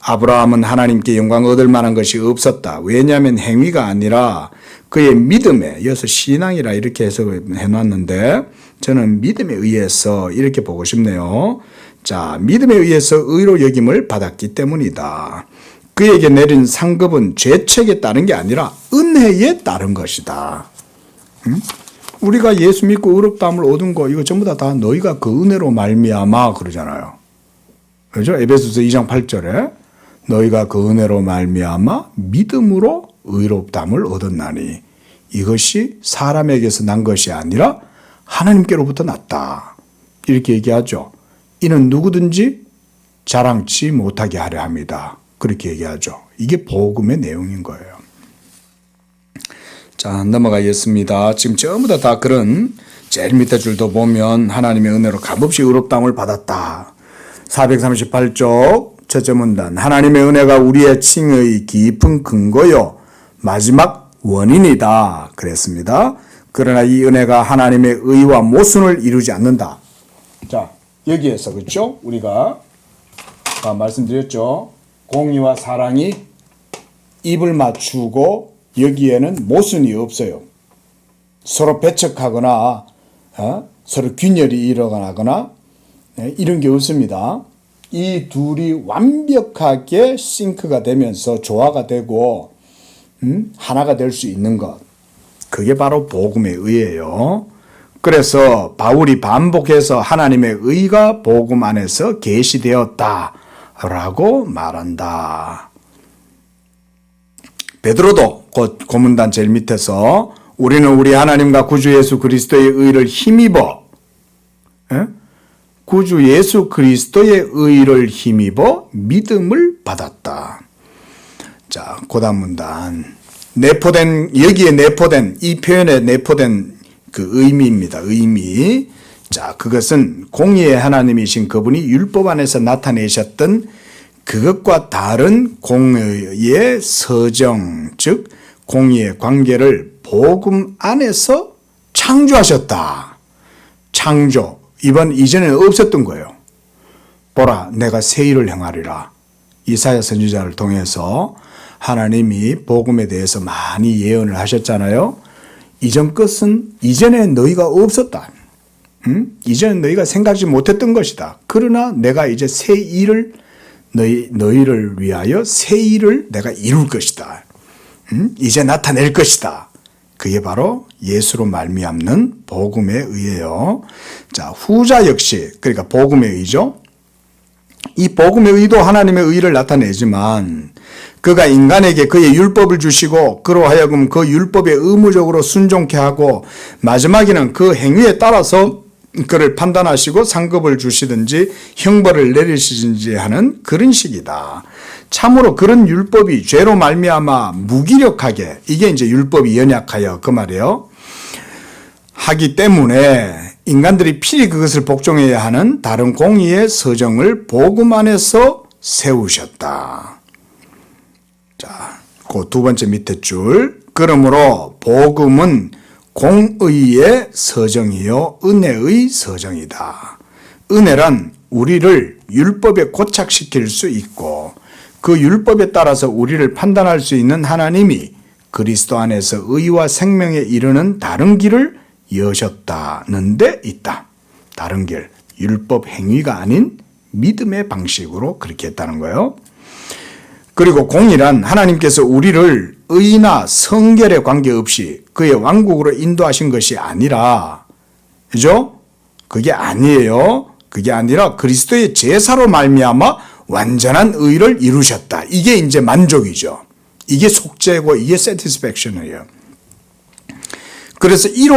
[SPEAKER 1] 아브라함은 하나님께 영광 얻을 만한 것이 없었다. 왜냐하면 행위가 아니라 그의 믿음에, 이어서 신앙이라 이렇게 해놨는데 저는 믿음에 의해서 이렇게 보고 싶네요. 자, 믿음에 의해서 의로 여김을 받았기 때문이다. 그에게 내린 상급은 죄책에 따른 게 아니라 은혜에 따른 것이다. 우리가 예수 믿고 의롭다함을 얻은 거 이거 전부 다 너희가 그 은혜로 말미암아 그러잖아요. 그렇죠? 에베소서 2장 8절에 너희가 그 은혜로 말미암아 믿음으로 의롭다함을 얻었나니 이것이 사람에게서 난 것이 아니라 하나님께로부터 났다. 이렇게 얘기하죠. 이는 누구든지 자랑치 못하게 하려 합니다. 그렇게 얘기하죠. 이게 복음의 내용인 거예요. 자, 넘어가겠습니다. 지금 전부 다 그런 제일 밑에 줄도 보면 하나님의 은혜로 값없이 의롭다함을 받았다. 438쪽 첫째 문단. 하나님의 은혜가 우리의 칭의 깊은 근거요 마지막 원인이다 그랬습니다. 그러나 이 은혜가 하나님의 의와 모순을 이루지 않는다. 자, 여기에서 그렇죠? 우리가 말씀드렸죠. 공의와 사랑이 입을 맞추고 여기에는 모순이 없어요. 서로 배척하거나 서로 균열이 일어나거나 이런 게 없습니다. 이 둘이 완벽하게 싱크가 되면서 조화가 되고 하나가 될 수 있는 것, 그게 바로 복음의 의예요. 그래서 바울이 반복해서 하나님의 의가 복음 안에서 계시되었다라고 말한다. 베드로도 고문단 제일 밑에서 우리는 우리 하나님과 구주 예수 그리스도의 의를 힘입어 구주 예수 그리스도의 의를 힘입어 믿음을 받았다. 자, 고단 문단 여기에 내포된 이 표현에 내포된 그 의미입니다. 의미. 자, 그것은 공의의 하나님이신 그분이 율법 안에서 나타내셨던 그것과 다른 공의의 서정, 즉 공의의 관계를 복음 안에서 창조하셨다. 창조. 이전에는 없었던 거예요. 보라, 내가 새 일을 행하리라. 이사야 선지자를 통해서 하나님이 복음에 대해서 많이 예언을 하셨잖아요. 이전 것은 이전에 너희가 없었다. 이전에 너희가 생각지 못했던 것이다. 그러나 내가 이제 새 일을 너희를 위하여 새 일을 내가 이룰 것이다. 이제 나타낼 것이다. 그게 바로 예수로 말미암는 복음의 의예요. 자, 후자 역시 그러니까 복음의 의죠. 이 복음의 의도 하나님의 의를 나타내지만 그가 인간에게 그의 율법을 주시고 그로 하여금 그 율법에 의무적으로 순종케 하고 마지막에는 그 행위에 따라서 그를 판단하시고 상급을 주시든지 형벌을 내리시든지 하는 그런 식이다. 참으로 그런 율법이 죄로 말미암아 무기력하게, 이게 이제 율법이 연약하여 그 말이에요. 하기 때문에 인간들이 필히 그것을 복종해야 하는 다른 공의의 서정을 복음 안에서 세우셨다. 자, 그 두 번째 밑에 줄. 그러므로 복음은 공의의 서정이요 은혜의 서정이다. 은혜란 우리를 율법에 고착시킬 수 있고 그 율법에 따라서 우리를 판단할 수 있는 하나님이 그리스도 안에서 의와 생명에 이르는 다른 길을 여셨다는 데 있다. 다른 길, 율법 행위가 아닌 믿음의 방식으로 그렇게 했다는 거예요. 그리고 공의란 하나님께서 우리를 의나 성결에 관계없이 그의 왕국으로 인도하신 것이 아니라, 그죠? 그게 아니에요. 그게 아니라 그리스도의 제사로 말미암아 완전한 의를 이루셨다. 이게 이제 만족이죠. 이게 속죄고 이게 satisfaction이에요. 그래서 이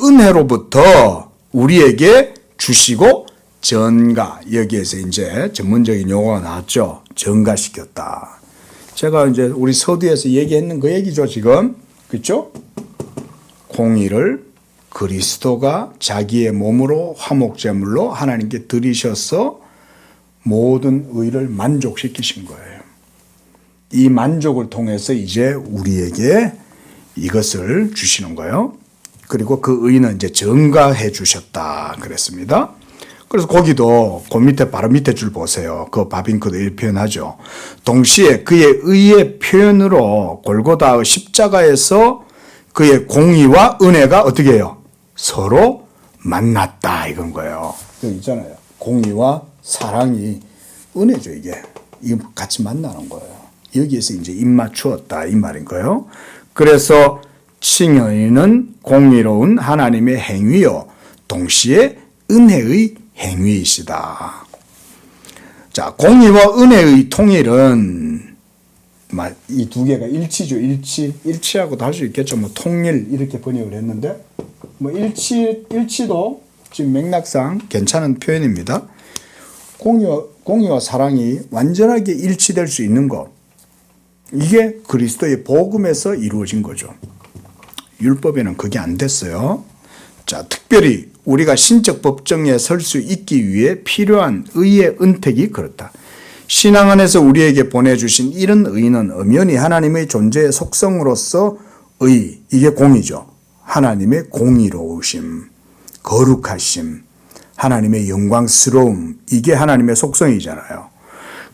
[SPEAKER 1] 은혜로부터 우리에게 주시고 전가, 여기에서 이제 전문적인 용어가 나왔죠. 전가시켰다. 제가 이제 우리 서두에서 얘기했는 그 얘기죠, 지금. 그렇죠? 공의를 그리스도가 자기의 몸으로 화목제물로 하나님께 드리셔서 모든 의를 만족시키신 거예요. 이 만족을 통해서 이제 우리에게 이것을 주시는 거예요. 그리고 그 의는 이제 전가해 주셨다 그랬습니다. 그래서 거기도 그 밑에 바로 밑에 줄 보세요. 그 바빙크도 이렇게 표현하죠. 동시에 그의 의의 표현으로 골고다의 십자가에서 그의 공의와 은혜가 어떻게 해요? 서로 만났다 이건 거예요. 여기 있잖아요. 공의와 사랑이 은혜죠 이게. 이거 같이 만나는 거예요. 여기에서 이제 입맞추었다 이 말인 거예요. 그래서 칭의는 공의로운 하나님의 행위요 동시에 은혜의 행위이시다. 자, 공의와 은혜의 통일은 이 두 개가 일치죠. 일치하고도 할 수 있겠죠. 뭐 통일 이렇게 번역을 했는데 뭐 일치도 지금 맥락상 괜찮은 표현입니다. 공의와 사랑이 완전하게 일치될 수 있는 것, 이게 그리스도의 복음에서 이루어진 거죠. 율법에는 그게 안 됐어요. 자, 특별히 우리가 신적 법정에 설 수 있기 위해 필요한 의의 은택이 그렇다. 신앙 안에서 우리에게 보내주신 이런 의는 엄연히 하나님의 존재의 속성으로서 의, 이게 공이죠. 하나님의 공의로우심, 거룩하심, 하나님의 영광스러움, 이게 하나님의 속성이잖아요.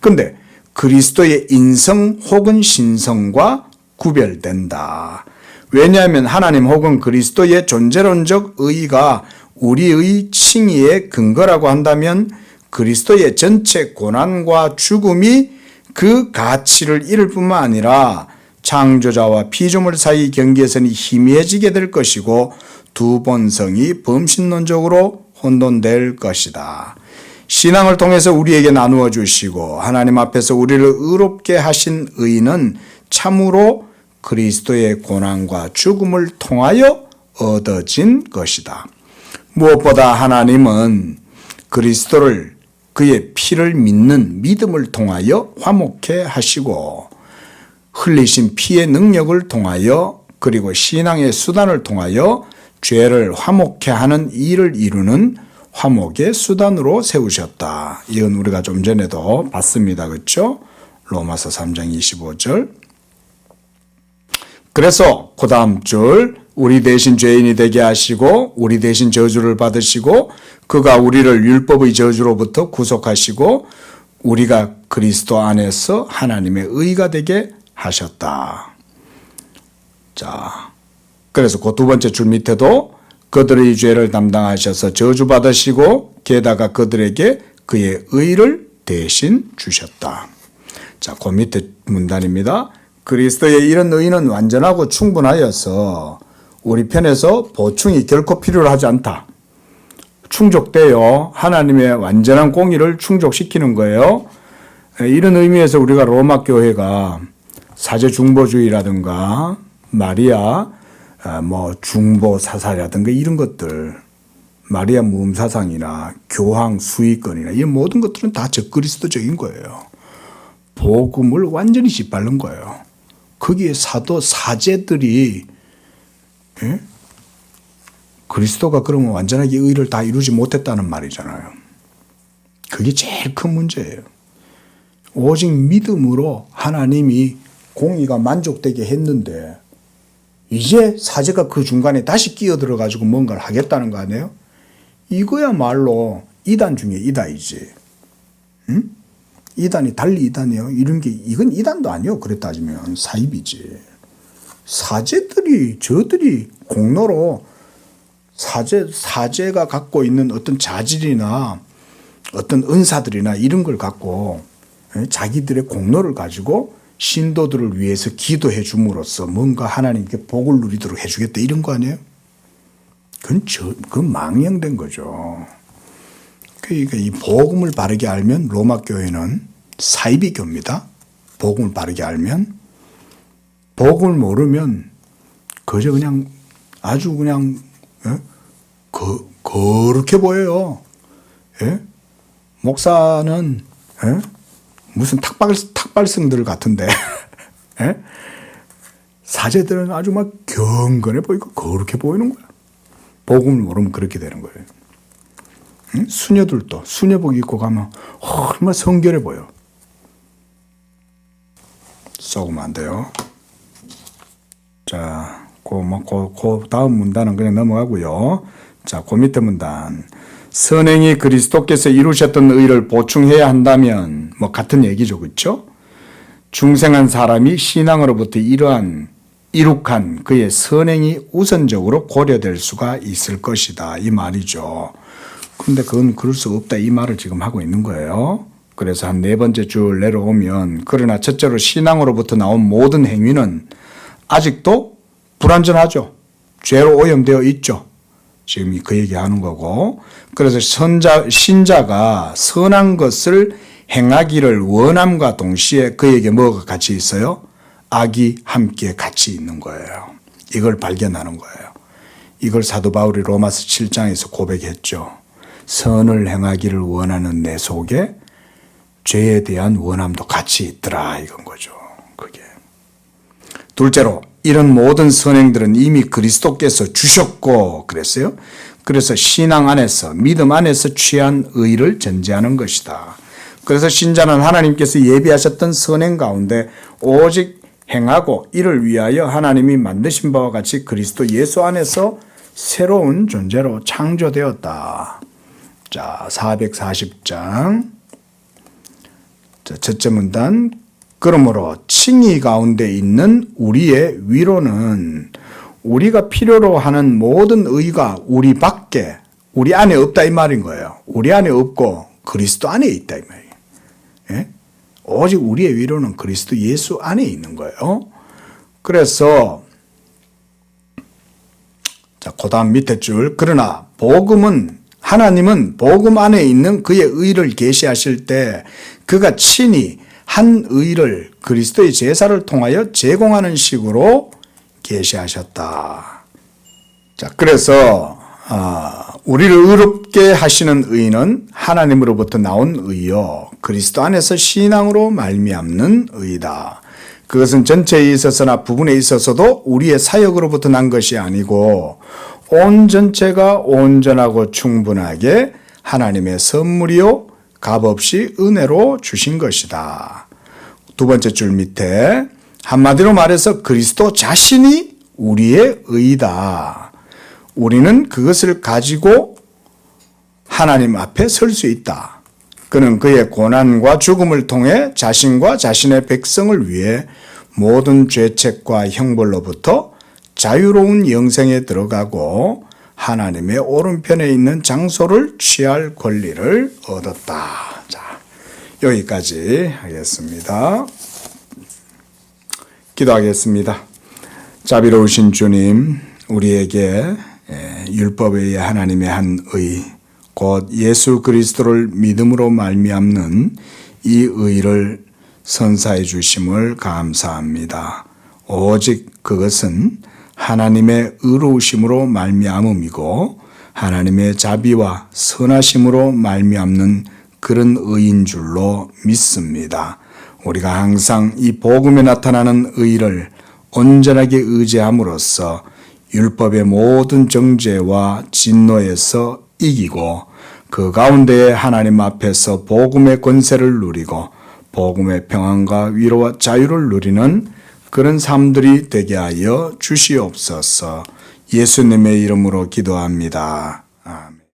[SPEAKER 1] 근데 그리스도의 인성 혹은 신성과 구별된다. 왜냐하면 하나님 혹은 그리스도의 존재론적 의의가 우리의 칭의의 근거라고 한다면 그리스도의 전체 고난과 죽음이 그 가치를 잃을 뿐만 아니라 창조자와 피조물 사이 경계선이 희미해지게 될 것이고 두 본성이 범신론적으로 혼돈될 것이다. 신앙을 통해서 우리에게 나누어 주시고 하나님 앞에서 우리를 의롭게 하신 의는 참으로 그리스도의 고난과 죽음을 통하여 얻어진 것이다. 무엇보다 하나님은 그리스도를 그의 피를 믿는 믿음을 통하여 화목해 하시고 흘리신 피의 능력을 통하여 그리고 신앙의 수단을 통하여 죄를 화목해 하는 일을 이루는 화목의 수단으로 세우셨다. 이건 우리가 좀 전에도 봤습니다. 그렇죠? 로마서 3장 25절. 그래서 그 다음 줄 우리 대신 죄인이 되게 하시고 우리 대신 저주를 받으시고 그가 우리를 율법의 저주로부터 구속하시고 우리가 그리스도 안에서 하나님의 의가 되게 하셨다. 자, 그래서 그 두 번째 줄 밑에도 그들의 죄를 담당하셔서 저주받으시고 게다가 그들에게 그의 의를 대신 주셨다. 자, 그 밑에 문단입니다. 그리스도의 이런 의는 완전하고 충분하여서 우리 편에서 보충이 결코 필요하지 않다. 충족돼요. 하나님의 완전한 공의를 충족시키는 거예요. 이런 의미에서 우리가 로마 교회가 사제 중보주의라든가 마리아 중보 사사라든가 이런 것들, 마리아 무음 사상이나 교황 수위권이나 이 모든 것들은 다 적그리스도적인 거예요. 복음을 완전히 짓밟는 거예요. 거기에 사도 사제들이 그리스도가 그러면 완전하게 의를 다 이루지 못했다는 말이잖아요. 그게 제일 큰 문제예요. 오직 믿음으로 하나님이 공의가 만족되게 했는데 이제 사제가 그 중간에 다시 끼어들어 가지고 뭔가를 하겠다는 거 아니에요? 이거야말로 이단 중에 이단이지. 응? 이단이 달리 이단이에요. 이런 게 이건 이단도 아니에요. 그래 따지면 사입이지. 저들이 공로로 사제가 갖고 있는 어떤 자질이나 어떤 은사들이나 이런 걸 갖고 자기들의 공로를 가지고 신도들을 위해서 기도해 줌으로써 뭔가 하나님께 복을 누리도록 해주겠다 이런 거 아니에요? 그건 망령된 거죠. 그러니까 이 복음을 바르게 알면 로마 교회는 사이비 교입니다. 복음을 바르게 알면. 복음을 모르면 그저 그냥 아주 그냥 거룩해 보여요. 예? 목사는 무슨 탁발성들 같은데 예? 사제들은 아주 막 경건해 보이고 거룩해 보이는 거야. 복음을 모르면 그렇게 되는 거예요. 응? 수녀들도 수녀복 입고 가면 얼마나 성결해 보여. 썩으면 안 돼요. 자, 그 다음 문단은 그냥 넘어가고요. 자, 그 밑에 문단. 선행이 그리스도께서 이루셨던 의를 보충해야 한다면 같은 얘기죠. 그렇죠? 중생한 사람이 신앙으로부터 이룩한 그의 선행이 우선적으로 고려될 수가 있을 것이다. 이 말이죠. 그런데 그건 그럴 수 없다. 이 말을 지금 하고 있는 거예요. 그래서 한 네 번째 줄 내려오면 그러나 첫째로 신앙으로부터 나온 모든 행위는 아직도 불완전하죠. 죄로 오염되어 있죠. 지금 그 얘기하는 거고. 그래서 신자가 선한 것을 행하기를 원함과 동시에 그에게 뭐가 같이 있어요? 악이 함께 같이 있는 거예요. 이걸 발견하는 거예요. 이걸 사도 바울이 로마서 7장에서 고백했죠. 선을 행하기를 원하는 내 속에 죄에 대한 원함도 같이 있더라 이건 거죠. 그게. 둘째로 이런 모든 선행들은 이미 그리스도께서 주셨고 그랬어요. 그래서 신앙 안에서 믿음 안에서 취한 의를 전제하는 것이다. 그래서 신자는 하나님께서 예비하셨던 선행 가운데 오직 행하고 이를 위하여 하나님이 만드신 바와 같이 그리스도 예수 안에서 새로운 존재로 창조되었다. 자, 440장. 자, 첫째 문단. 그러므로 칭의 가운데 있는 우리의 위로는 우리가 필요로 하는 모든 의가 우리 밖에, 우리 안에 없다 이 말인 거예요. 우리 안에 없고 그리스도 안에 있다 이 말이에요. 예? 오직 우리의 위로는 그리스도 예수 안에 있는 거예요. 그래서 자, 그다음 밑에 줄. 그러나 하나님은 복음 안에 있는 그의 의를 계시하실 때 그가 친히 한 의를 그리스도의 제사를 통하여 제공하는 식으로 계시하셨다. 자, 그래서 우리를 의롭게 하시는 의는 하나님으로부터 나온 의요 그리스도 안에서 신앙으로 말미암는 의다. 그것은 전체에 있어서나 부분에 있어서도 우리의 사역으로부터 난 것이 아니고 온 전체가 온전하고 충분하게 하나님의 선물이요 값없이 은혜로 주신 것이다. 두 번째 줄 밑에 한마디로 말해서 그리스도 자신이 우리의 의다. 우리는 그것을 가지고 하나님 앞에 설 수 있다. 그는 그의 고난과 죽음을 통해 자신과 자신의 백성을 위해 모든 죄책과 형벌로부터 자유로운 영생에 들어가고 하나님의 오른편에 있는 장소를 취할 권리를 얻었다. 자, 여기까지 하겠습니다. 기도하겠습니다. 자비로우신 주님, 우리에게 율법에 의해 하나님의 한 의, 곧 예수 그리스도를 믿음으로 말미암는 이 의를 선사해 주심을 감사합니다. 오직 그것은 하나님의 의로우심으로 말미암음이고 하나님의 자비와 선하심으로 말미암는 그런 의인 줄로 믿습니다. 우리가 항상 이 복음에 나타나는 의를 온전하게 의지함으로써 율법의 모든 정죄와 진노에서 이기고 그 가운데에 하나님 앞에서 복음의 권세를 누리고 복음의 평안과 위로와 자유를 누리는 그런 삶들이 되게 하여 주시옵소서. 예수님의 이름으로 기도합니다.